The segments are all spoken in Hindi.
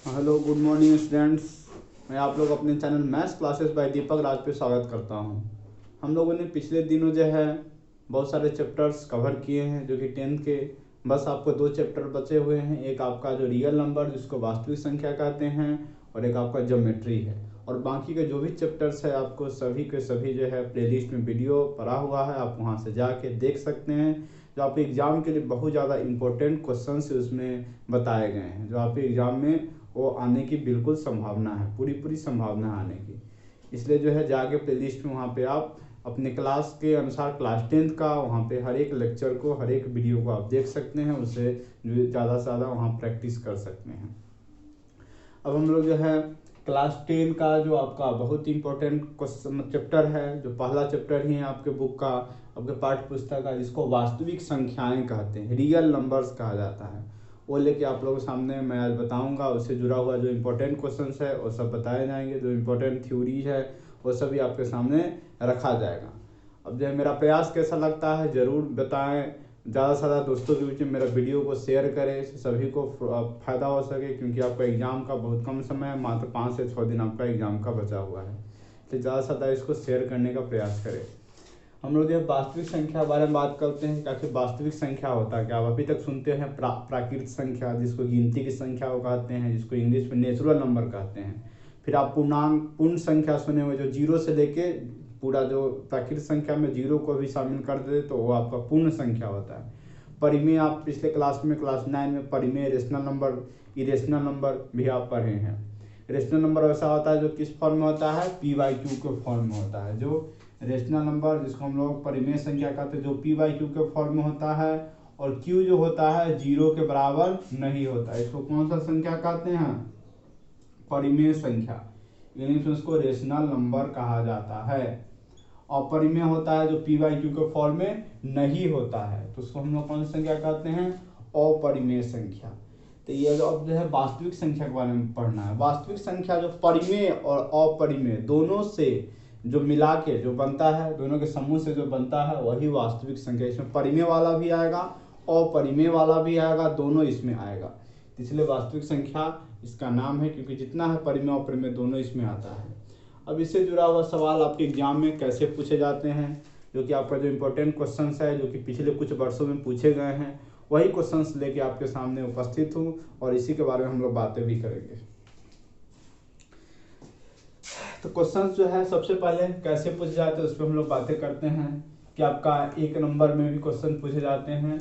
Hello good morning students. मैं आप लोग अपने चैनल मैथ्स क्लासेस बाय दीपक राज पे स्वागत करता हूं। हम लोगों ने पिछले दिनों जो है बहुत सारे चैप्टर्स कवर किए हैं जो कि 10th के। बस आपको 2 चैप्टर बचे हुए हैं। एक आपका जो रियल नंबर जिसको वास्तविक संख्या कहते हैं और एक आपका ज्योमेट्री है। और बाकी के जो भी चैप्टर्स है आपको सभी के सभी जो है प्लेलिस्ट में वीडियो पड़ा हुआ है, आप वहाँ से जाके देख सकते हैं। जो आपके एग्ज़ाम के लिए बहुत ज़्यादा इंपॉर्टेंट क्वेश्चन उसमें बताए गए हैं, जो आपके एग्ज़ाम में वो आने की बिल्कुल संभावना है, पूरी संभावना है आने की। इसलिए जो है जाके प्लेलिस्ट में वहाँ पे आप अपने क्लास के अनुसार क्लास 10th का वहाँ पे हर एक लेक्चर को, हर एक वीडियो को आप देख सकते हैं। उससे ज़्यादा से ज़्यादा वहाँ प्रैक्टिस कर सकते हैं। अब हम लोग जो है क्लास 10 का जो आपका बहुत इंपॉर्टेंट क्वेश्चन चैप्टर है, जो पहला चैप्टर ही है आपके बुक का, आपके पाठ्य पुस्तक का, जिसको वास्तविक संख्याएं कहते हैं, रियल नंबर्स कहा जाता है, वो लेके आप लोगों के सामने मैं आज बताऊंगा। उससे जुड़ा हुआ जो इम्पोर्टेंट क्वेश्चन्स है वो सब बताए जाएंगे, जो इम्पोर्टेंट थ्योरी है वो सभी आपके सामने रखा जाएगा। अब जो है मेरा प्रयास कैसा लगता है ज़रूर बताएं। ज़्यादा से ज़्यादा दोस्तों के बीच में मेरा वीडियो को शेयर करें, सभी को फ़ायदा हो सके, क्योंकि आपका एग्ज़ाम का बहुत कम समय है, मात्र 5 से 6 दिन आपका एग्ज़ाम का बचा हुआ है। तो ज़्यादा से ज़्यादा इसको शेयर करने का प्रयास करें। हम लोग जो वास्तविक संख्या के बारे में बात करते हैं कि आखिर वास्तविक संख्या होता है क्या। आप अभी तक सुनते हैं प्राकृतिक संख्या, जिसको गिनती की संख्या को कहते हैं, जिसको इंग्लिश में नेचुरल नंबर कहते हैं। फिर आप पूर्ण संख्या सुने हुए, जो जीरो से लेके पूरा, जो प्राकृतिक संख्या में जीरो को भी शामिल कर दे तो वो आपका पूर्ण संख्या होता है। परिमेय आप पिछले क्लास 9 में परिमेय, रेशनल नंबर, इरेशनल नंबर भी आप पढ़े हैं। रेशनल नंबर वैसा होता है जो किस फॉर्म में होता है, p/q के फॉर्म में होता है। जो रेशनल नंबर जिसको हम लोग परिमेय संख्या कहते हैं, जो p/q के फॉर्म में होता है, और q जो होता है जीरो के बराबर नहीं होता है, इसको कौन सा संख्या कहते हैं, परिमेय संख्या। इंग्लिश में उसको रेशनल नंबर कहा जाता है। अपरिमेय होता है जो p/q के फॉर्म में नहीं होता है, तो उसको हम लोग कौन सी संख्या कहते हैं, अपरिमेय संख्या। तो ये जो अब जो है वास्तविक संख्या के बारे में पढ़ना है। वास्तविक संख्या जो परिमेय और अपरिमेय दोनों से जो मिला के जो बनता है, दोनों के समूह से जो बनता है वही वास्तविक संख्या। इसमें परिमेय वाला भी आएगा, अपरिमेय वाला भी आएगा, दोनों इसमें आएगा। इसलिए वास्तविक संख्या इसका नाम है, क्योंकि जितना है परिमेय अपरिमेय दोनों इसमें आता है। अब इससे जुड़ा हुआ सवाल आपके एग्जाम में कैसे पूछे जाते हैं, जो कि आपका जो इम्पोर्टेंट क्वेश्चंस है, जो कि पिछले कुछ वर्षों में पूछे गए हैं, वही क्वेश्चंस लेके आपके सामने उपस्थित हूँ और इसी के बारे में हम लोग बातें भी करेंगे। तो क्वेश्चंस जो है सबसे पहले कैसे पूछे जाते हैं उस पर हम लोग बातें करते हैं। कि आपका 1 नंबर में भी क्वेश्चन पूछे जाते हैं,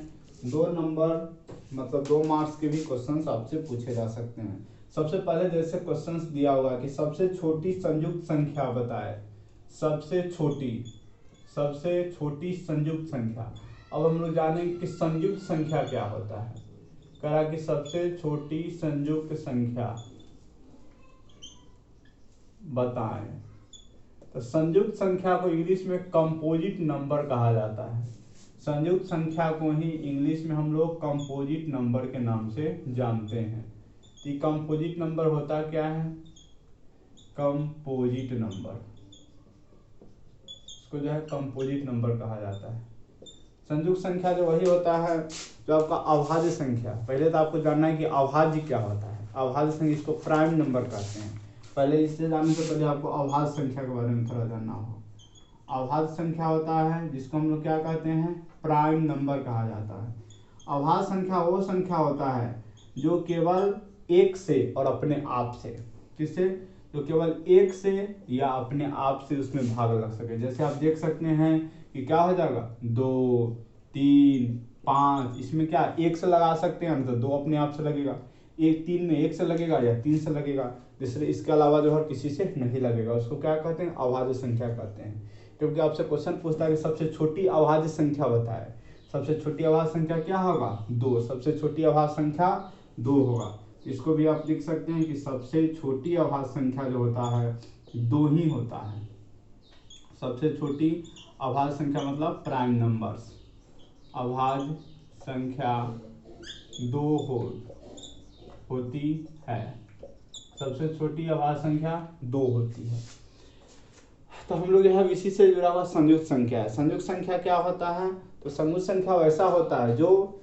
2 नंबर मतलब 2 मार्क्स के भी क्वेश्चंस आपसे पूछे जा सकते हैं। सबसे पहले जैसे क्वेश्चंस दिया होगा कि सबसे छोटी संयुक्त संख्या बताए, सबसे छोटी संयुक्त संख्या। अब हम लोग जानेंगे कि संयुक्त संख्या क्या होता है। कह रहा कि सबसे छोटी संयुक्त संख्या बताएं। तो संयुक्त संख्या को इंग्लिश में कंपोजिट नंबर कहा जाता है। संयुक्त संख्या को ही इंग्लिश में हम लोग कंपोजिट नंबर के नाम से जानते हैं। तो कंपोजिट नंबर होता क्या है, कंपोजिट नंबर, इसको जो है कंपोजिट नंबर कहा जाता है। संयुक्त संख्या जो वही होता है जो आपका अभाज्य संख्या। पहले तो आपको जानना है कि अभाज्य क्या होता है। अभाज्य संख्या इसको प्राइम नंबर कहते हैं। पहले इससे जानने से पहले आपको अभाज्य संख्या के बारे में थोड़ा जानना होगा। अभाज्य संख्या होता है जिसको हम लोग क्या कहते हैं, प्राइम नंबर कहा जाता है। अभाज्य संख्या वो संख्या होता है जो केवल एक से और अपने आप से, किससे, जो केवल एक से या अपने आप से उसमें भाग लग सके। जैसे आप देख सकते हैं कि क्या हो जाएगा, 2, 3, 5, इसमें क्या एक से लगा सकते हैं, मतलब 2 अपने आप से लगेगा, 3 में 1 से लगेगा या 3 से लगेगा, इसलिए इसके अलावा जो है किसी से नहीं लगेगा। उसको क्या कहते हैं, अभाज्य संख्या कहते हैं। क्योंकि आपसे क्वेश्चन पूछता है कि सबसे छोटी अभाज्य संख्या बताए। सबसे छोटी अभाज्य संख्या क्या होगा, 2। सबसे छोटी अभाज्य संख्या 2 होगा। इसको भी आप लिख सकते हैं कि सबसे छोटी अभाज्य संख्या जो होता है 2 ही होता है। सबसे छोटी अभाज्य संख्या मतलब प्राइम नंबर्स, अभाज्य संख्या 2 होती है। सबसे छोटी अभाज्य संख्या 2 होती है। तो हम लोग जो है इसी से जुड़ा हुआ संयुक्त संख्या है। संयुक्त संख्या क्या होता है, तो संयुक्त संख्या वैसा होता है जो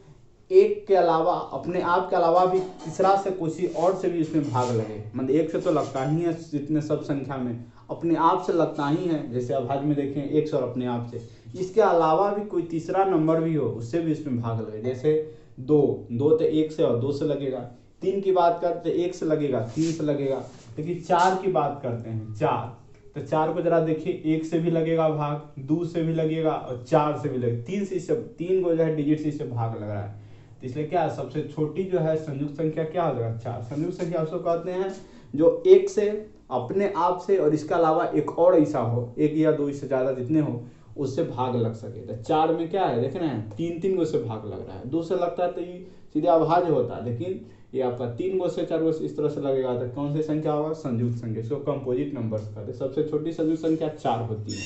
एक के अलावा, अपने आप के अलावा भी तीसरा से किसी और से भी इसमें भाग लगे, मतलब एक से तो लगता ही है जितने सब संख्या में, अपने आप से लगता ही है। जैसे अभाज्य में देखें एक से और अपने आप से, इसके अलावा भी कोई तीसरा नंबर भी हो उससे भी इसमें भाग लगे। जैसे दो, दो तो एक से और दो से लगेगा। तीन की बात करते एक से लगेगा, तीन से लगेगा। लेकिन चार की बात करते हैं, चार, तो चार को जरा देखिए, एक से भी लगेगा भाग, दो से भी लगेगा और चार से भी लगेगा। तीन से इससे, तीन को जो है डिजिट से इससे भाग लग रहा है, तो इसलिए क्या सबसे छोटी जो है संयुक्त संख्या क्या हो जाएगा, चार। संयुक्त संख्या उसको कहते हैं जो एक से, अपने आप से और इसके अलावा एक और ऐसा हो, एक या दो इससे ज्यादा जितने हो उससे भाग लग सके। तो चार में क्या है देख रहे हैं, तीन तीन को से भाग लग रहा है। दो से लगता है तो ये सीधे अभाज्य होता है, लेकिन ये आपका तीन गो से चार गो से इस तरह से लगेगा तो कौन सी संख्या होगा, संयुक्त संख्या। इसको कंपोजिट नंबर्स कहते हैं। सबसे छोटी संयुक्त संख्या चार होती है।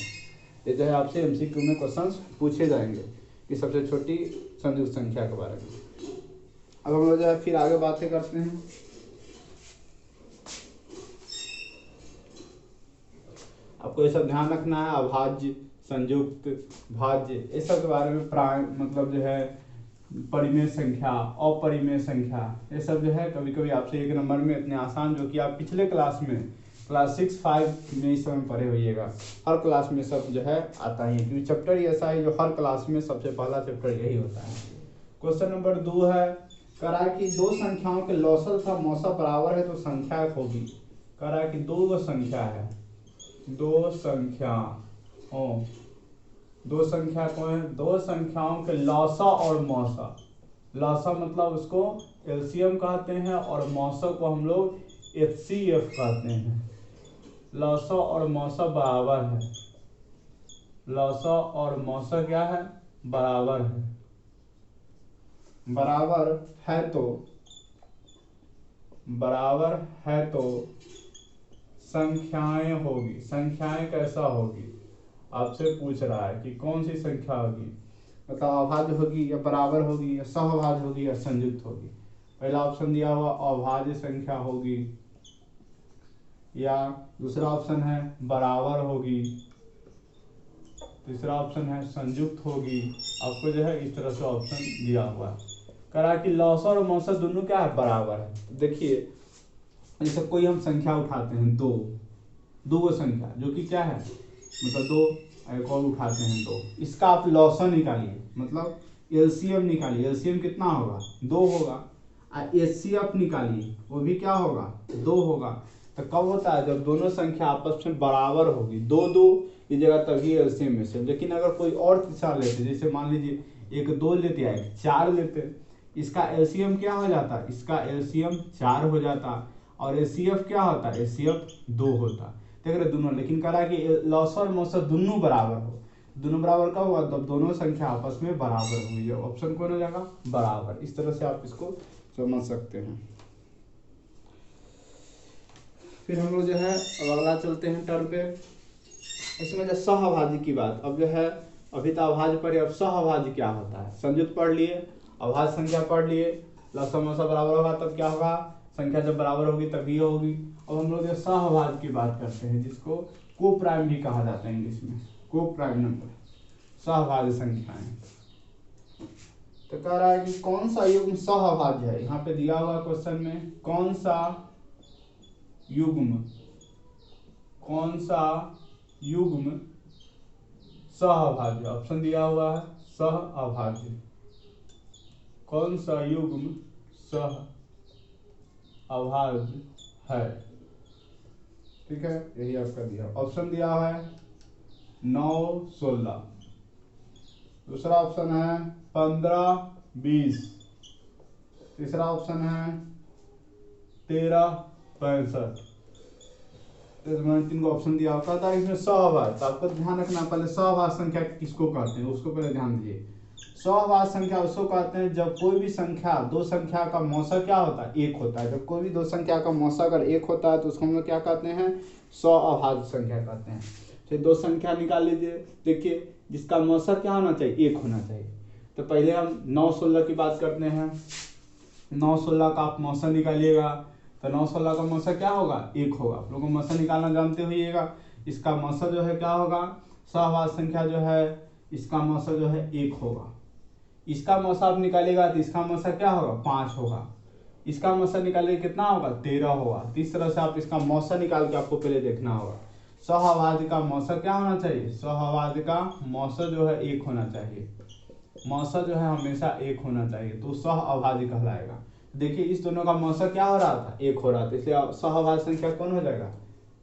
ये जो है आपसे एमसीक्यू में क्वेश्चंस पूछे जाएंगे कि सबसे छोटी संयुक्त संख्या के बारे में। अब हम लोग जो है फिर आगे बातें करते हैं। आपको ये सब ध्यान रखना है, अभाज्य, संयुक्त, भाज्य, ये सब के बारे में मतलब जो है परिमेय संख्या, अपरिमेय संख्या, ये सब जो है कभी कभी आपसे एक नंबर में इतने आसान, जो कि आप पिछले क्लास में क्लास 6, 5 में इस समय पढ़े होइएगा। हर क्लास में सब जो है आता ही है, क्योंकि चैप्टर ही ऐसा है जो हर क्लास में सबसे पहला चैप्टर यही होता है। क्वेश्चन नंबर 2 है, कह रहा है कि दो संख्याओं के लौसल तथा मौसा बराबर है तो संख्या होगी। कह रहा है कि दो संख्या है, दो संख्या कौन है, दो संख्याओं के लौसा और मौसा। लौसा मतलब उसको एलसीएम कहते हैं और मौसा को हम लोग एचसीएफ कहते हैं। लौसा और मौसा बराबर है, लौसा और मौसा क्या है, बराबर है। बराबर है तो संख्याएं होगी। संख्याएं कैसा होगी आपसे पूछ रहा है कि कौन सी संख्या होगी, मतलब अभाज्य होगी या बराबर होगी या सहभाज्य होगी या संयुक्त होगी। पहला ऑप्शन दिया हुआ अभाज्य संख्या होगी, या दूसरा ऑप्शन है बराबर होगी, तीसरा ऑप्शन है संयुक्त होगी। आपको जो है इस तरह से ऑप्शन दिया हुआ है। कह रहा है कि लौसा और मौसा दोनों क्या है, बराबर है। तो देखिए जैसे कोई हम संख्या उठाते हैं, दो वो संख्या जो कि क्या है, मतलब दो, एक और उठाते हैं दो, इसका आप लौसा निकालिए, मतलब एलसीएम निकालिए। एलसीएम कितना होगा, दो होगा। एचसीएफ निकालिए, वो भी क्या होगा, दो होगा। तो कब होता है, जब दोनों संख्या आपस में बराबर होगी, दो दो की जगह तभी एलसीएम में से। लेकिन अगर कोई और तीसरा लेते, जैसे मान लीजिए एक दो लेते या एक चार लेते, इसका एलसीएम क्या हो जाता, इसका एलसीएम 4 हो जाता और एचसीएफ क्या होता, एचसीएफ 2 होता। देख रहे दोनों, लेकिन कह रहा है कि लौसा और मौसा दोनों बराबर हो। दोनों बराबर कब हुआ, तब दोनों संख्या आपस में बराबर हुई है। ऑप्शन कौन हो जाएगा, बराबर। इस तरह से आप इसको समझ सकते हैं। फिर हम लोग जो है अब अगला चलते हैं टर्म पे। इसमें जो सहभाज्य की बात, अब जो है अभी तो अभाज्य पढ़े, अब सहभाज्य क्या होता है। संयुक्त पढ़ लिए, अभाज्य संख्या पढ़ लिए, लौसा मौसा बराबर होगा तब क्या होगा, संख्या जब बराबर होगी तभी होगी। अब हम लोग सहभाज्य की बात करते हैं, जिसको को प्राइम भी कहा जाता है इंग्लिश में, को प्राइम नंबर, सहभाज्य संख्याएं। तो कह रहा है कि कौन सा युग्म सहभाज्य है, यहाँ पे दिया हुआ क्वेश्चन में कौन सा युग्म सहभाज्य, ऑप्शन दिया हुआ है सहअभाज्य। कौन सा युग्म सह अभाज्य है, ठीक है, यही आपका दिया। ऑप्शन दिया है 9, 16, दूसरा ऑप्शन है 15, 20, तीसरा ऑप्शन है 13, 65। मैंने 3 को ऑप्शन दिया होता था। इसमें सहभाज्य, तो आपको ध्यान रखना, पहले सहभाज्य संख्या किसको कहते हैं उसको पहले ध्यान दीजिए। सहभाज्य संख्या उसको कहते हैं जब कोई भी संख्या, दो संख्या का मौसा क्या होता है, एक होता है। जब कोई भी दो संख्या का मौसा अगर एक होता है तो उसको हम लोग क्या कहते हैं, सहअभाज्य संख्या कहते हैं। फिर दो संख्या निकाल लीजिए, देखिए जिसका मौसा क्या होना चाहिए, एक होना चाहिए। तो पहले हम 9, 16 की बात करते हैं। 9, 16 का आप मौसा निकालिएगा, तो 9, 16 का मौसा क्या होगा, एक होगा। आप लोगों को मौसा निकालना जानते होइएगा। इसका मौसा जो है क्या होगा, सहभाज्य संख्या जो है इसका मौसा जो है एक होगा। इसका मौसा आप निकालेगा तो इसका मौसा क्या होगा 5 होगा, इसका मौसा निकालेगा कितना होगा 13 होगा। तो इस तरह से आप इसका मौसा निकाल के आपको पहले देखना होगा। सहअभाज्य का मौसा क्या होना चाहिए, सहअभाज्य का मौसा जो है 1 होना चाहिए, मौसा जो है हमेशा 1 होना चाहिए, तो सहअभाज्य कहलाएगा। देखिए इस दोनों का मौसा क्या हो रहा था 1 हो रहा था, इसलिए सहअभाज्य संख्या कौन हो जाएगा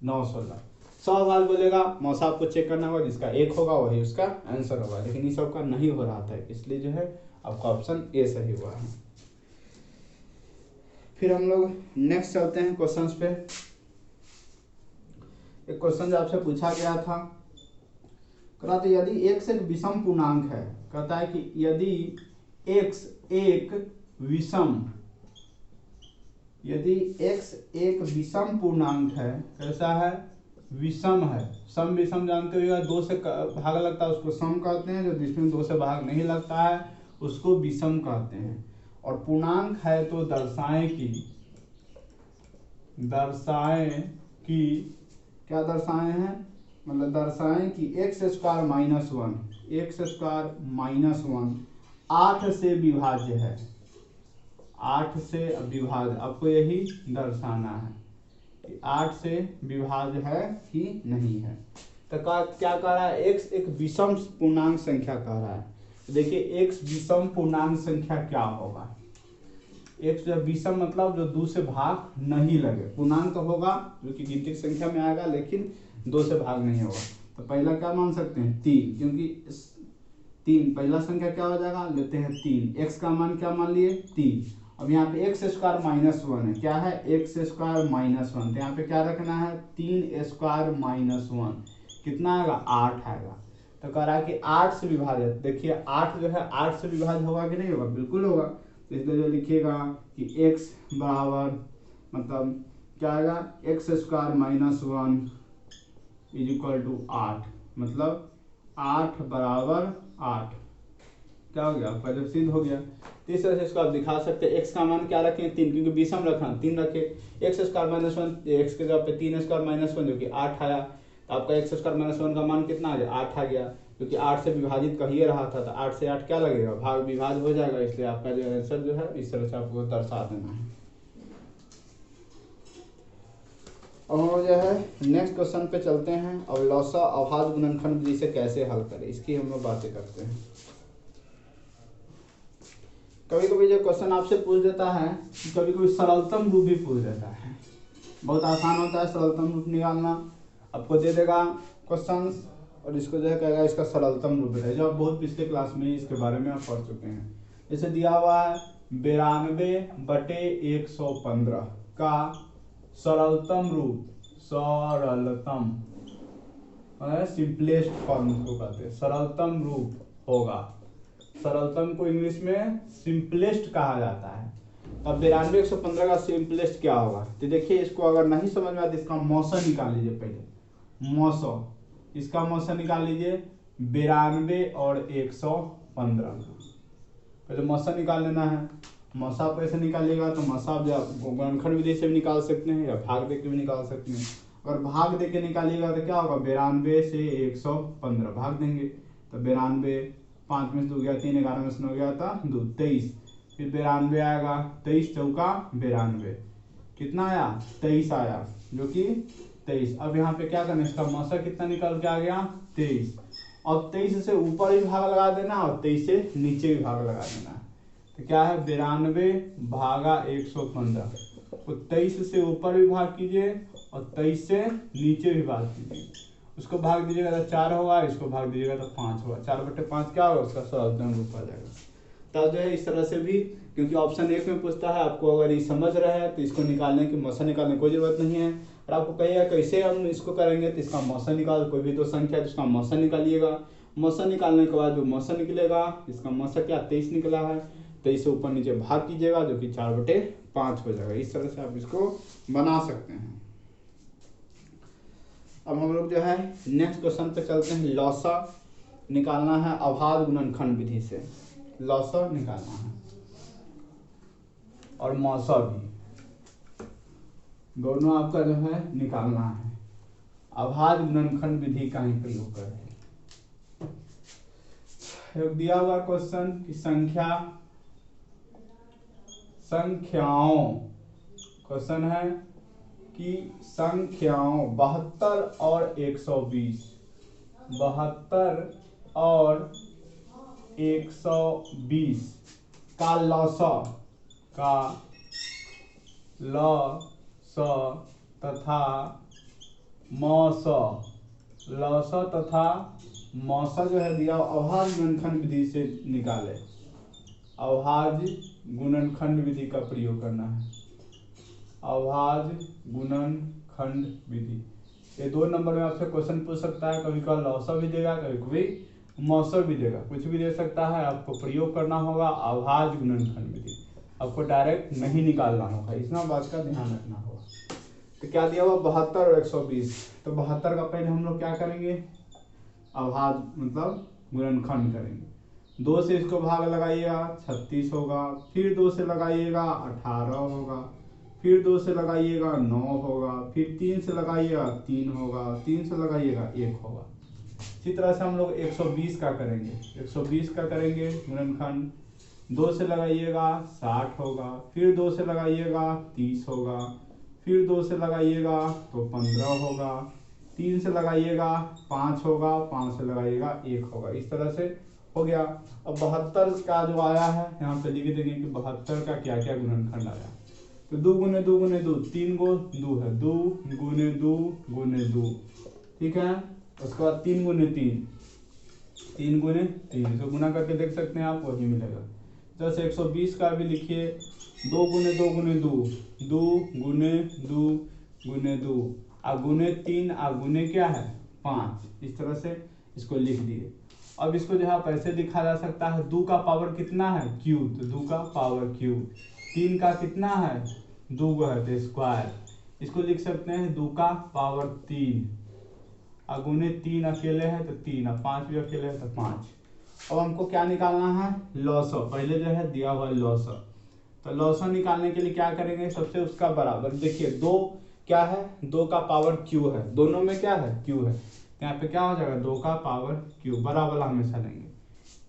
9 16। सहअभाज्य बोलेगा मौसा आपको चेक करना होगा, जिसका 1 होगा वही उसका आंसर होगा, लेकिन इस सबका नहीं हो रहा था, इसलिए जो है आपका ऑप्शन ए सही हुआ है। फिर हम लोग नेक्स्ट चलते हैं क्वेश्चंस पे। एक क्वेश्चन जो आपसे पूछा गया था, कहता है यदि x एक विषम पूर्णांक है, कहता है कि यदि x एक विषम, यदि x एक विषम पूर्णांक है, कैसा है विषम है, सम विषम जानते हो 2 से भाग लगता है उसको सम कहते हैं, जो जिसमें 2 से भाग नहीं लगता है उसको विषम कहते हैं। और पूर्णांक है तो दर्शाएं कि क्या दर्शाए हैं, मतलब दर्शाएं कि x स्क्वायर माइनस 1 8 से विभाज्य है, 8 से विभाज्य, आपको यही दर्शाना है कि 8 से विभाज्य है कि नहीं है। तो क्या कह रहा है, x एक विषम पूर्णांक संख्या कह रहा है। देखिए x विषम पूर्णांक संख्या क्या होगा, x जब विषम मतलब जो 2 से भाग नहीं लगे, पूर्णांक तो होगा जो कि गिनती संख्या में आएगा लेकिन 2 से भाग नहीं होगा। तो पहला क्या मान सकते हैं 3, क्योंकि 3 पहला संख्या क्या हो जाएगा, लेते हैं 3, x का मान क्या मान लिए 3। अब यहाँ पे x स्क्वायर माइनस 1 है, क्या है x स्क्वायर माइनस 1, तो यहाँ पे क्या रखना है 3 स्क्वायर माइनस 1, कितना आएगा 8 आएगा। तो कह रहा है कि 8 से विभाजित, देखिए 8 जो है 8 से विभाजित होगा कि नहीं होगा, बिल्कुल होगा। तो इसलिए जो लिखिएगा कि x बराबर मतलब क्या आएगा x square minus 1 is equal to 8, मतलब 8 बराबर 8 क्या हो गया आपका जब सिद्ध हो गया। तो इस तरह से इसको आप दिखा सकते हैं। x का मान क्या रखें 3, क्योंकि विषम रखना 3 रखे, x स्क्वायर माइनस 1, x के जगह पे 3 स्क्वायर माइनस 1 जो कि 8 आया, तो आपका x स्क्वायर माइनस 1 का मान कितना आ गया 8 आ गया, क्योंकि 8 से विभाजित कह ही रहा था, तो 8 से 8 क्या लगेगा भाग विभाज्य हो जाएगा, इसलिए आपका जो आंसर जो है इस तरह से आपको दर्शा देना है। और जो है नेक्स्ट क्वेश्चन पे चलते हैं। अब लौसा अभाज्य गुणनखंड विधि से कैसे हल करें, इसकी हम लोग बातें करते हैं। कभी कभी जो क्वेश्चन आपसे पूछ देता है, कभी कभी सरलतम रूप भी पूछ देता है, बहुत आसान होता है सरलतम रूप निकालना। आपको दे देगा क्वेश्चन और इसको जो है कहेगा इसका सरलतम रूप है, जो आप बहुत पिछले क्लास में इसके बारे में आप पढ़ चुके हैं। जैसे दिया हुआ है 92/115 का सरलतम रूप, सरलतम सिंपलेस्ट फॉर्म को कहते हैं, सरलतम रूप होगा, सरलतम को इंग्लिश में सिंपलेस्ट कहा जाता है। अब 92/115 का सिंपलेस्ट क्या होगा, तो देखिए इसको अगर नहीं समझ में आया तो इसका मौसा निकाल लीजिए पहले, मौसा, इसका मौसा निकाल लीजिए 92 और 115, पहले मौसा निकाल लेना है। मौसा आप कैसे निकालिएगा, तो मौसा आप गुणनखंड विधि से भी निकाल सकते हैं या भाग दे के भी निकाल सकते हैं। अगर भाग दे के निकालिएगा तो क्या होगा 92 से 115 भाग देंगे, तो 92 5 में से 2 गया 3, 11 में से 9 गया था 2, 23, फिर 92 आएगा, 23 चौका 92, कितना आया 23 आया, जो कि 23। अब यहाँ पे क्या करना, इसका मौसा कितना निकल के आ गया 23, और 23 से ऊपर भी भाग लगा देना और 23 से नीचे भी भाग लगा देना। तो क्या है 92 भागा 115, तो 23 से ऊपर भी भाग कीजिए और 23 से नीचे भी भाग कीजिए, उसको भाग दीजिएगा तो 4 होगा, इसको भाग दीजिएगा तो 5 होगा, 4/5 क्या होगा उसका सरलतम रूप आ जाएगा। तब जो है इस तरह से भी, क्योंकि ऑप्शन 1 में पूछता है, आपको अगर ये समझ रहे हैं तो इसको निकालने की मौसा निकालने की कोई जरूरत नहीं है। और आपको कहिएगा कैसे हम इसको करेंगे, तो इसका मौसा निकाल, कोई भी 2 संख्या है जिसका मौसा निकालिएगा, मौसा निकालने के बाद जो मौसा निकलेगा, इसका मौसा क्या 23 निकला है, 23 से ऊपर नीचे भाग कीजिएगा जो कि 4/5 हो जाएगा। इस तरह से आप इसको बना सकते हैं। अब हम लोग जो है नेक्स्ट क्वेश्चन पे चलते हैं। लौसा निकालना है अभाज्य गुणनखंड विधि से, लौसा निकालना है और मौसा भी, दोनों आपका जो है निकालना है। अभाज्य गुणनखंड विधि का ही प्रयोग करके एक दिया हुआ क्वेश्चन की संख्याओं, क्वेश्चन है कि संख्याओं 72 और 120, 72 और 120 का लसा तथा मौसा जो है दिया अभाज्य गुणनखंड विधि से निकाले। अभाज्य गुणनखंड विधि का प्रयोग करना है, अभाज्य गुणनखंड विधि। ये 2 नंबर में आपसे क्वेश्चन पूछ सकता है, कभी कभी लौसा भी देगा, कभी कभी मौसा भी देगा, कुछ भी दे सकता है। आपको प्रयोग करना होगा अभाज्य गुणनखंड विधि, आपको डायरेक्ट नहीं निकालना होगा, इतना बात का ध्यान रखना होगा। तो क्या दिया हुआ 72 और 120, तो 72 का पहले हम लोग क्या करेंगे, अभाज्य मतलब गुणनखंड करेंगे। 2 से इसको भाग लगाइएगा 36 होगा, फिर 2 से लगाइएगा 18 होगा, फिर 2 से लगाइएगा 9 होगा, फिर 3 से लगाइएगा 3 होगा, 3 से लगाइएगा 1 होगा। इसी तरह से हम लोग 120 का करेंगे, 120 का करेंगे गुणनखंड। 2 से लगाइएगा 60 होगा, फिर 2 से लगाइएगा 30 होगा, फिर 2 से लगाइएगा तो 15 होगा, 3 से लगाइएगा 5 होगा, 5 से लगाइएगा 1 होगा। इस तरह से हो गया। अब 72 का जो आया है यहाँ पे लिख देंगे कि 72 का क्या क्या गुणनखंड आया। तो 2 गुने 2 गुने 2, 3 गो 2 है, 2 गुने 2 गुने 2, ठीक है। उसके बाद 3 गुने 3, 3 गुने 3, इसको गुना करके देख सकते हैं आप, वही मिलेगा। जैसे 120 का भी लिखिए, 2 गुने 2 गुने 2, 2 गुने 2 गुने 2, आ गुने 3, आ गुने क्या है 5। इस तरह से इसको लिख दिए। अब इसको जो है आप ऐसे लिखा जा सकता है, 2 का पावर कितना है क्यू, तो 2 का पावर क्यू। 3 का कितना है 2 है तो स्क्वायर, इसको लिख सकते हैं 2 का पावर 3। गुने 3 अकेले है तो 3, और 5 भी अकेले है तो 5। अब हमको क्या निकालना है, लॉसा। पहले जो है दिया हुआ लॉसा, तो लॉसा निकालने के लिए क्या करेंगे, सबसे उसका बराबर देखिए, 2 क्या है 2 का पावर क्यू है, दोनों में क्या है क्यू है, तो यहाँ पे क्या हो जाएगा 2 का पावर क्यू, बराबर हमेशा लेंगे।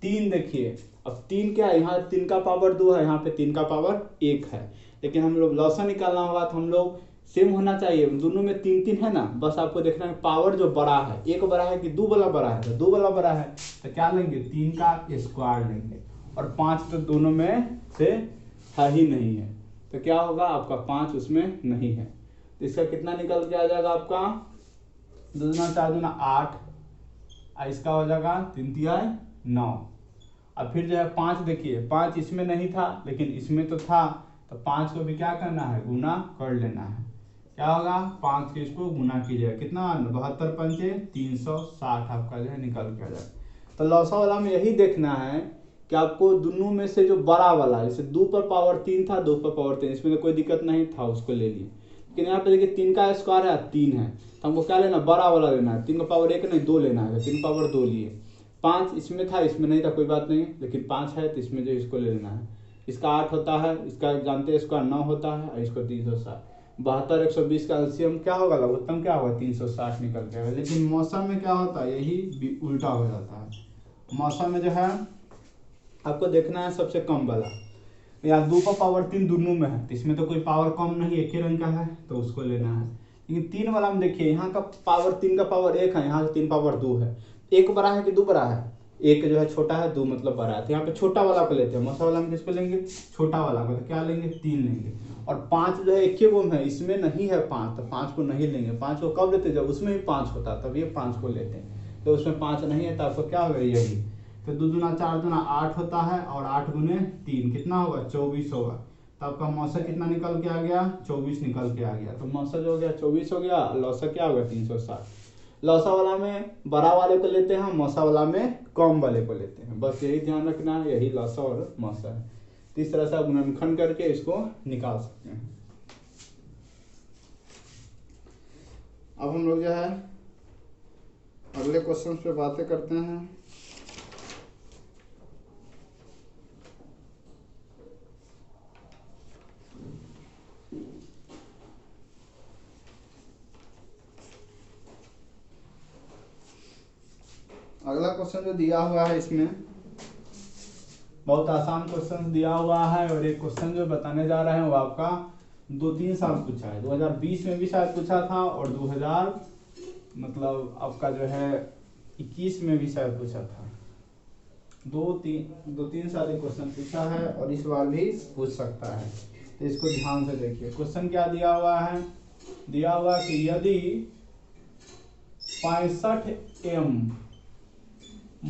3 देखिए, अब 3 क्या है, यहाँ 3 का पावर 2 है, यहाँ पे 3 का पावर 1 है, लेकिन हम लोग लॉसा निकालना होगा तो हम लोग सेम होना चाहिए, दोनों में 3 है ना, बस आपको देखना है पावर जो बड़ा है, 1 बड़ा है कि 2 वाला बड़ा है, तो 2 वाला बड़ा है तो क्या लेंगे 3 का स्क्वायर लेंगे, और 5 तो दोनों में से है ही नहीं है, तो क्या होगा आपका 5 उसमें नहीं है, तो इसका कितना निकल के आ जाएगा आपका 2 दूना 4 दूना 8, इसका हो जाएगा 3 तिया 9। अब फिर जो है 5 देखिए, 5 इसमें नहीं था लेकिन इसमें तो था, तो 5 को भी क्या करना है गुना कर लेना है। क्या होगा 5 के इसको गुना कीजिएगा, कितना 72 पंचे 360 आपका जो है निकल के आ जाएगा। तो लौसा वाला में यही देखना है कि आपको दोनों में से जो बड़ा वाला, जैसे 2 पर पावर 3 था, 2 पर पावर 3, इसमें तो कोई दिक्कत नहीं था, उसको ले लिए। लेकिन यहाँ पे देखिए 3 का स्क्वायर है 3 है, तो हमको क्या लेना बड़ा वाला लेना है, 3 का पावर 1 नहीं 2 लेना है, 3 पावर 2 लिए। 5 इसमें था, इसमें नहीं था, कोई बात नहीं, लेकिन 5 है तो इसमें जो इसको ले लेना है। इसका 8 होता है, इसका जानते हैं इसका 9 होता है, और इसको 360। 72 120 का एलसीएम क्या होगा, लघुत्तम क्या होगा 360 निकल के आएगा। लेकिन मौसम में क्या होता है, यही उल्टा हो जाता है। मौसम में जो है आपको देखना है सबसे कम वाला, या 2 का पावर 3 दोनों में है, तो इसमें तो कोई पावर कम नहीं, एक ही रंग का है तो उसको लेना है। लेकिन 3 वाला में देखिए, यहाँ का पावर 3 का पावर 1 है, यहाँ से 3 पावर 2 है, 1 बड़ा है कि 2 बड़ा है, 1 जो है छोटा है, 2 मतलब बड़ा है, तो यहाँ पे छोटा वाला को लेते हैं। मौसा वाला में किसको लेंगे छोटा वाला को, तो क्या लेंगे 3 लेंगे। और 5 जो है एक ही गुम है, इसमें नहीं है 5, तो 5 को नहीं लेंगे। 5 को कब लेते, जब उसमें भी 5 होता तब ये 5 को लेते हैं, तो उसमें 5 नहीं है तो आपको क्या होगा यही, तो 2 दूना 4 दूना 8 होता है, और 8 गुने 3 कितना होगा 24 होगा। तो आपका मौसा कितना निकल के आ गया 24 निकल के आ गया, तो मौसा जो हो गया 24 हो गया, लौसा क्या होगा 360। लौसा वाला में बड़ा वाले को लेते हैं, मौसा वाला में कम वाले को लेते हैं, बस यही ध्यान रखना है, यही लौसा और मौसा है। तो इस तरह से आप गुणनखंड करके इसको निकाल सकते हैं। अब हम लोग जो है अगले क्वेश्चन पे बातें करते हैं। अगला क्वेश्चन जो दिया हुआ है इसमें बहुत आसान क्वेश्चन दिया हुआ है और एक क्वेश्चन जो बताने जा रहे हैं वो आपका 2-3 साल पूछा है। 2020 में भी शायद पूछा था और 2000 मतलब आपका जो है 21 में भी शायद पूछा था। दो तीन साल एक क्वेश्चन पूछा है और इस बार भी पूछ सकता है, तो इसको ध्यान से देखिए। क्वेश्चन क्या दिया हुआ है, दिया हुआ कि यदि 65m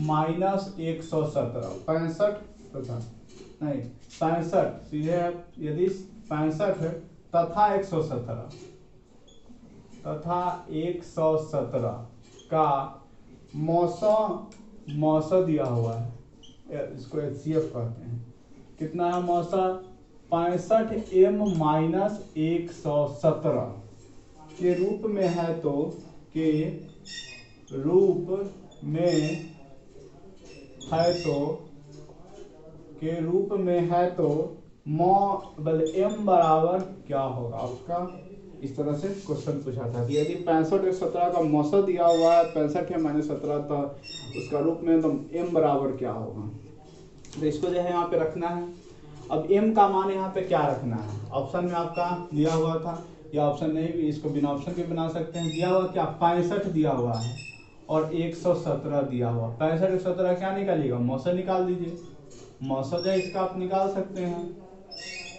माइनस 117 65 तथा नहीं 65 सीधे यदि 65 तथा 117 का मौसा दिया हुआ है, इसको HCF कहते हैं। कितना है मौसा? 65m माइनस 117 के रूप में है तो के रूप में है तो m बराबर क्या होगा आपका? इस तरह से क्वेश्चन पूछा था कि यदि 65 17 का मौसा दिया हुआ है 65 माइनस 17 तो उसका रूप में तो m बराबर क्या होगा। तो इसको जो है यहाँ पे रखना है। अब m का मान यहाँ पे क्या रखना है? ऑप्शन में आपका दिया हुआ था, या ऑप्शन नहीं भी इसको बिना ऑप्शन के बना सकते हैं। दिया हुआ क्या? 65 दिया हुआ है और 117 दिया हुआ। 65 117 क्या निकालिएगा? मौसा निकाल दीजिए। मौसा जो है इसका आप निकाल सकते हैं,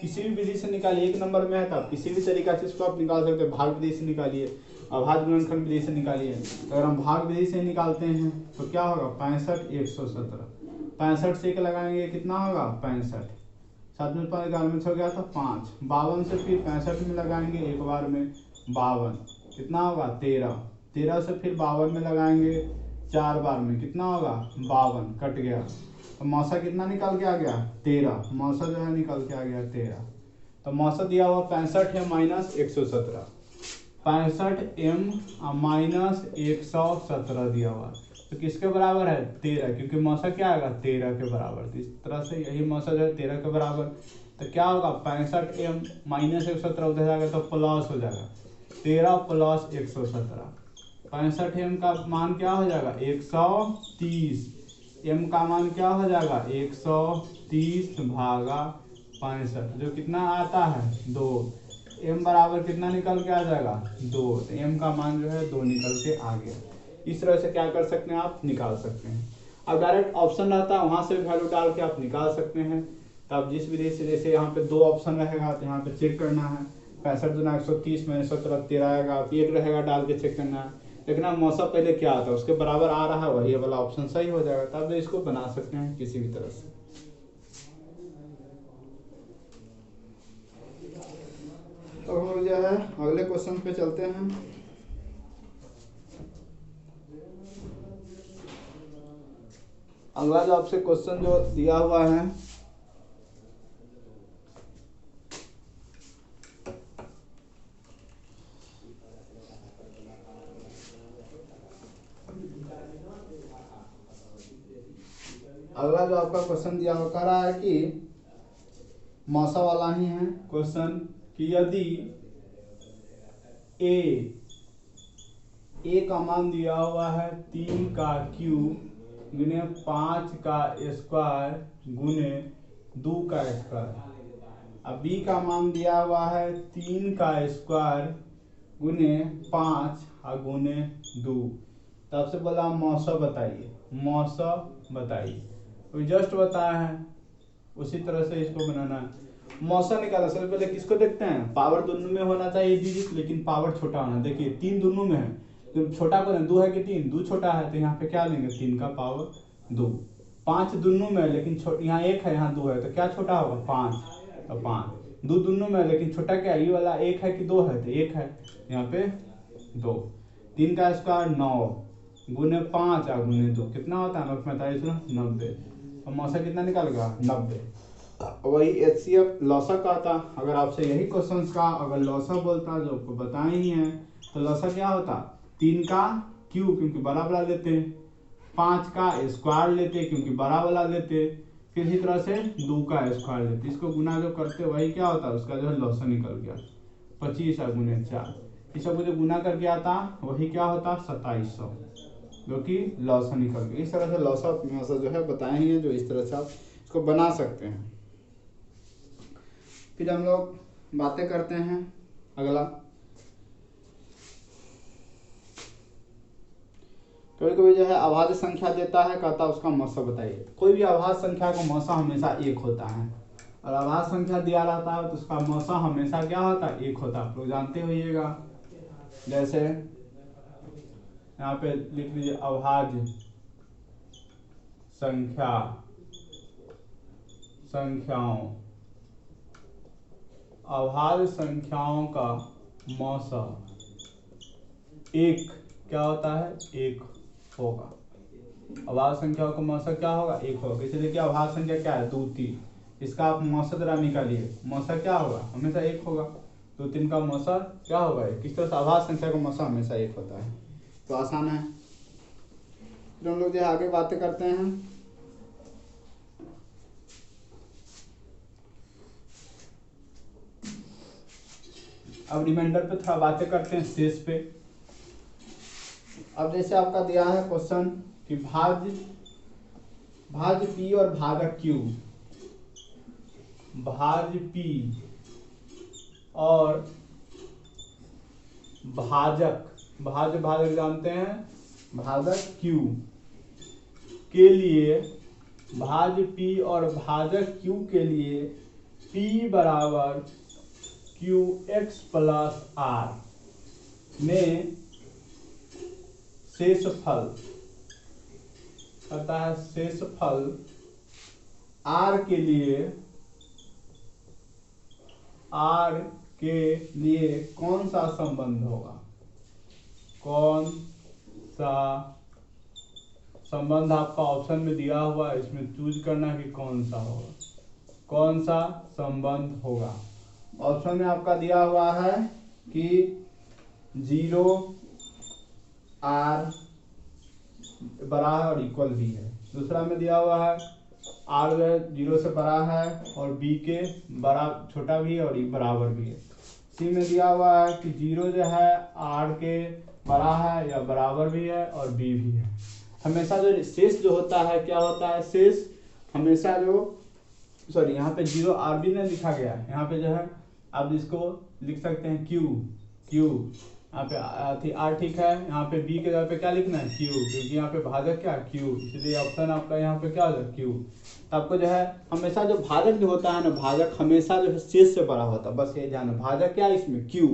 किसी भी विधि से निकालिए। एक नंबर में है तो किसी भी तरीका से इसको आप निकाल सकते हैं। भाग विधि से निकालिए, अभाज्य गुणनखंड विधि से निकालिए। अगर हम भाग विधि से निकालते हैं तो क्या होगा? 65 117, 65 से 1 लगाएंगे कितना होगा? 65, 7 में 5 11 में 6 गया था 5, 52 से फिर 65 में लगाएंगे एक बार में 52, कितना होगा? 13, 13 से फिर 52 में लगाएंगे 4 बार में, कितना होगा? 52, कट गया। तो मौसा कितना निकल के आ गया? 13। मौसा जो है निकल के आ गया 13। तो मौसा दिया हुआ 65m माइनस 117, 65m माइनस 117 दिया हुआ, तो किसके बराबर है? 13, क्योंकि मौसा क्या आएगा? 13 के बराबर। तो इस तरह से यही मौसा जो है 13 के बराबर। तो क्या होगा? 65m माइनस 117 उधर जाएगा तो प्लस हो जाएगा 13 प्लस 117। 65m का मान क्या हो जाएगा? 130। m का मान क्या हो जाएगा? 130 भागा 65, जो कितना आता है? 2। m बराबर कितना निकल के आ जाएगा? 2। तो m का मान जो है 2 निकल के आ गया। इस तरह से क्या कर सकते हैं? आप निकाल सकते हैं। अब डायरेक्ट ऑप्शन रहता है, वहां से वैल्यू डाल के आप निकाल सकते हैं। तो आप जिस विधि से, जैसे यहाँ पे 2 ऑप्शन रहेगा तो यहाँ पे चेक करना है। 65 दूना 130 में 17 13 आएगा, आप 1 रहेगा डाल के चेक करना है। लेकिन आप मौसा पहले क्या आता है उसके बराबर आ रहा है, वही वाला ऑप्शन सही हो जाएगा। तब इसको बना सकते हैं किसी भी तरह से। तो हम जो है अगले क्वेश्चन पे चलते हैं। अगला जो आपसे क्वेश्चन जो दिया हुआ है, अगला जो आपका क्वेश्चन दिया हुआ कह रहा है कि मौसा वाला ही है क्वेश्चन कि यदि ए का मान दिया हुआ है 3 का क्यूब गुने 5 का स्क्वायर गुने 2 का स्क्वायर। अब बी का मान दिया हुआ है 3 का स्क्वायर गुने 5 और गुने 2। तब से बोला मौसा बताइए, मौसा बताइए। तो जस्ट बताया है, उसी तरह से इसको बनाना है। मौसा निकाला। सबसे पहले किसको देखते हैं? पावर दोनों में होना चाहिए डिजिट, लेकिन पावर छोटा होना। देखिए 3 दोनों में है तो छोटा को 2 है कि 3, 2 छोटा है तो यहाँ पे क्या लेंगे? 3 का पावर 2। 5 दोनों में है लेकिन यहाँ 1 है यहाँ 2 है तो क्या छोटा होगा? 5, तो 5। 2 दोनों में है लेकिन छोटा क्या? ये वाला 1 है कि 2 है? तो 1 है, यहाँ पे 2। 3 का स्क्वायर 9 गुने 5 और गुने 2 कितना होता है? 45 90। और मौसा कितना निकालेगा? 90। वही HCF लौसा का था। अगर आपसे यही क्वेश्चन का अगर लौसा बोलता जो आपको बताए ही है, तो लौसा क्या होता? 3 का क्यूब क्योंकि बड़ा वाला लेते, 5 का स्क्वायर लेते क्योंकि बड़ा वाला लेते, फिर इसी तरह से 2 का स्क्वायर लेते। इसको गुना जो करते वही क्या होता है? उसका जो है लौसा निकल गया 25 और गुने 4। इस सबको जो गुना करके आता वही क्या होता? 2700, जो कि लौसा निकल गया। इस तरह से लौसा जो है बताए ही है, जो इस तरह से आप इसको बना सकते हैं। फिर हम लोग बातें करते हैं अगला। कभी कभी जो है अभाज्य संख्या देता है, कहता है उसका मौसा बताइए। कोई भी अभाज्य संख्या का मौसा हमेशा एक होता है, और अभाज्य संख्या दिया रहता है तो उसका मौसा हमेशा क्या होता है, एक होता है। आप लोग जानते होइएगा। जैसे यहाँ पे लिख लीजिए अभाज्य संख्याओं, अभाज्य संख्याओं का मौसा एक क्या होता है, एक होगा। अभाज्य संख्याओं का मौसा क्या होगा, एक होगा। इसलिए कि अभाज्य संख्या क्या है, 2 3, इसका आप मौसा जरा निकालिए, मौसा क्या होगा, हमेशा एक होगा। 2 3 का मौसा क्या होगा, किस तरह से अभाज्य संख्या का मौसा हमेशा एक होता है। तो आसान है। फिर हम लोग जो आगे बातें करते हैं। अब रिमाइंडर पे थोड़ा बातें करते हैं, शेष पे। अब जैसे आपका दिया है क्वेश्चन कि भाज्य p और भाजक q, भाज्य p और भाजक जानते हैं, भाजक q के लिए, भाज्य p और भाजक q के लिए p बराबर qx प्लस r में शेषफल कहता है, शेषफल r के लिए कौन सा संबंध होगा, कौन सा संबंध आपका ऑप्शन में दिया हुआ है, इसमें चूज करना है कि कौन सा होगा, कौन सा संबंध होगा। ऑप्शन में आपका दिया हुआ है कि 0 r बड़ा है और इक्वल भी है। दूसरा में दिया हुआ है r 0 से बड़ा है और b के बड़ा छोटा भी है और बराबर भी है। सी में दिया हुआ है कि 0 जो है r के बड़ा है या बराबर भी है और b भी है। हमेशा जो शेष जो होता है, क्या होता है, शेष हमेशा जो, सॉरी यहाँ पे 0 r भी नहीं लिखा गया है, यहाँ पे जो है आप इसको लिख सकते हैं q, यहाँ पे r ठीक है, यहाँ पे b के जगह पे क्या लिखना है, q, क्योंकि यहाँ पे भाजक क्या q, इसलिए ऑप्शन आपका यहाँ पे क्या होगा, q। तो आपको जो है हमेशा जो भाजक जो होता है ना, भाजक हमेशा जो है शेष से बड़ा होता है, बस ये ध्यान है। भाजक क्या है इसमें, q,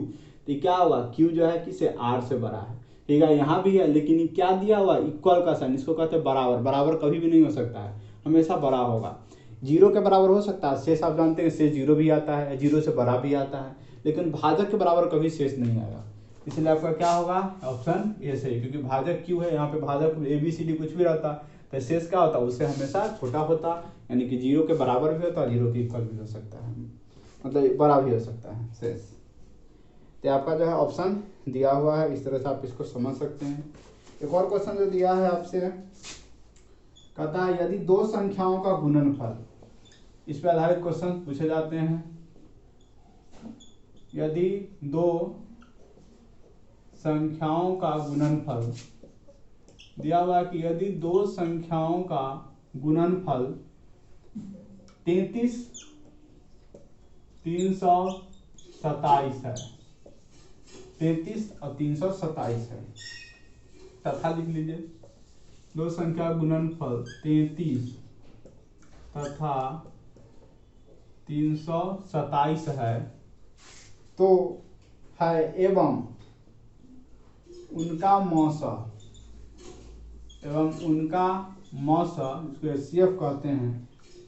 तो क्या होगा, q जो है किससे, r से बड़ा है, ठीक है। यहाँ भी है, लेकिन ये क्या दिया हुआ, इक्वल का साइन, इसको कहते हैं बराबर। बराबर कभी भी नहीं हो सकता है, हमेशा बड़ा होगा। 0 के बराबर हो सकता है, शेष आप जानते हैं, शेष 0 भी आता है, 0 से बड़ा भी आता है, लेकिन भाजक के बराबर कभी शेष नहीं आएगा। इसलिए आपका क्या होगा, ऑप्शन ए सही, क्योंकि भाजक क्यों है, यहाँ पे भाजक ABCD कुछ भी रहता तो शेष क्या होता, उससे हमेशा छोटा होता, यानी कि 0 के बराबर भी होता, 0 के इक्वल भी हो सकता है, मतलब बड़ा भी हो सकता है शेष। तो आपका जो है ऑप्शन दिया हुआ है, इस तरह से आप इसको समझ सकते हैं। एक और क्वेश्चन जो दिया है आपसे, कहता है यदि 2 संख्याओं का गुणनफल, इस पर आधारित क्वेश्चन पूछे जाते हैं। यदि 2 संख्याओं का गुणनफल दिया हुआ कि यदि 2 संख्याओं का गुणनफल 33 327 है, 33 और 327 है, तथा लिख लीजिए 2 संख्या गुणनफल 33 तथा 327 है, तो है एवं उनका मौसा इसको HCF कहते हैं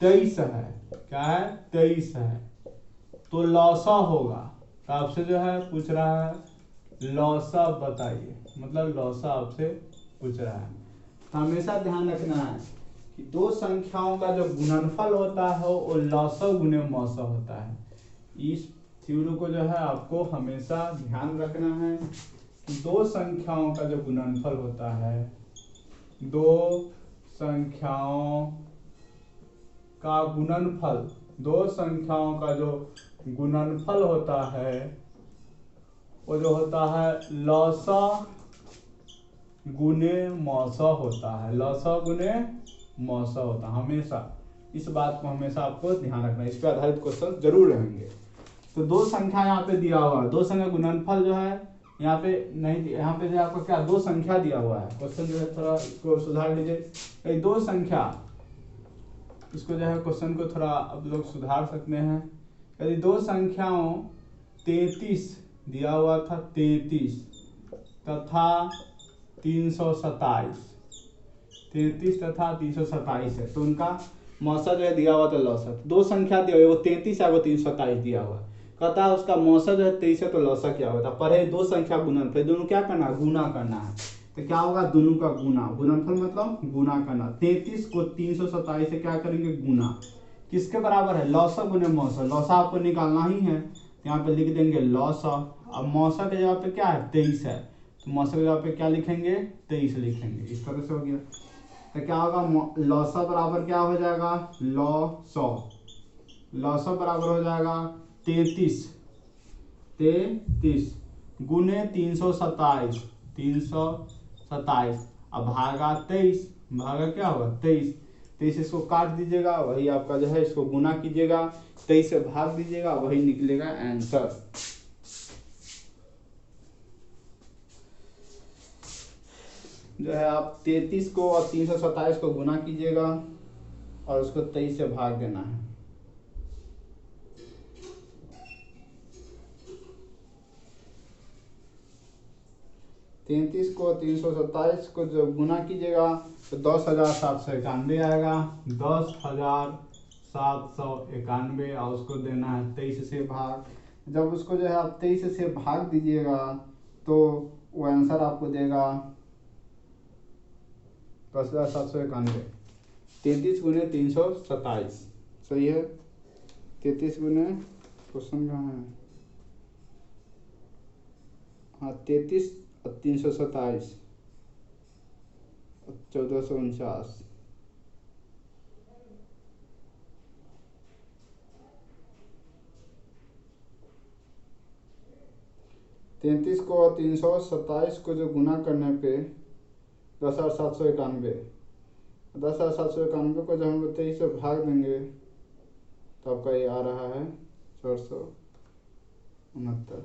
23 है, क्या है, 23 है, तो लौसा होगा। तो आपसे जो है पूछ रहा है लौसा बताइए, मतलब लौसा आपसे पूछ रहा है। तो हमेशा ध्यान रखना है कि 2 संख्याओं का जो गुणनफल होता है वो लौसा गुने मौसा होता है। इस थ्योरी को जो है आपको हमेशा ध्यान रखना है कि 2 संख्याओं का जो गुणनफल होता है, 2 संख्याओं का गुणनफल, 2 संख्याओं का जो गुणनफल होता है वो जो होता है लौसा गुने मौसा होता है, लौसा गुने मौसा होता है हमेशा। इस बात को हमेशा आपको ध्यान रखना है, इस पर आधारित क्वेश्चन जरूर रहेंगे। तो दो संख्या यहाँ पे दिया हुआ है, दो संख्या गुणनफल जो है यहाँ पे नहीं, यहाँ पे जो आपको क्या दो संख्या दिया हुआ है। क्वेश्चन जो है थोड़ा इसको सुधार लीजिए, दो संख्या, इसको जो है क्वेश्चन को थोड़ा आप लोग सुधार सकते हैं। यदि दो संख्याओं 33 दिया हुआ था, 33 तथा 327, 33 तथा 327 है, तो उनका मौसा जो है दिया हुआ था लौसा। दो संख्या दिया हुआ, वो 33 है, वो 327 दिया हुआ, कहता है उसका मौसा जो है 23 है, तो लौसा क्या होता है। पढ़े दो संख्या गुणनफल, दोनों क्या करना है, गुना करना है। तो क्या होगा, दोनों का गुना, गुणनफल मतलब गुना करना। 33 को 327 से क्या करेंगे, गुना, किसके बराबर है, लौसा गुने मौसा। लौसा आपको निकालना ही है, यहाँ पे लिख देंगे लौसा। अब मौसा के जगह पे क्या है, 23 है, तो मौसा के जगह पे क्या लिखेंगे, 23 लिखेंगे। इस तरह से हो गया। तो क्या होगा, लौसा बराबर क्या हो जाएगा, लौसा, लौसा बराबर हो जाएगा 33 गुने 327, 327, अब भागा 23, भागा क्या होगा 23, 23 इसको काट दीजिएगा, वही आपका जो है, इसको गुना कीजिएगा, 23 से भाग दीजिएगा, वही निकलेगा आंसर। जो है आप 33 को और 327 को गुना कीजिएगा और उसको 23 से भाग देना है। तैंतीस को 327 को जब गुना कीजिएगा तो 10,791 आएगा, 10,791, और उसको देना है 23 से भाग। जब उसको जो है आप 23 से भाग दीजिएगा तो वो आंसर आपको देगा 10,791। 33 गुने 327 सही है। 33 गुने, क्वेश्चन कहाँ है, हाँ 33 और 327, 1449। तैंतीस को और 327 को जो गुना करने पे 10,791, 10,791 को जब हम लोग 23 से भाग देंगे तो आपका ये आ रहा है 469।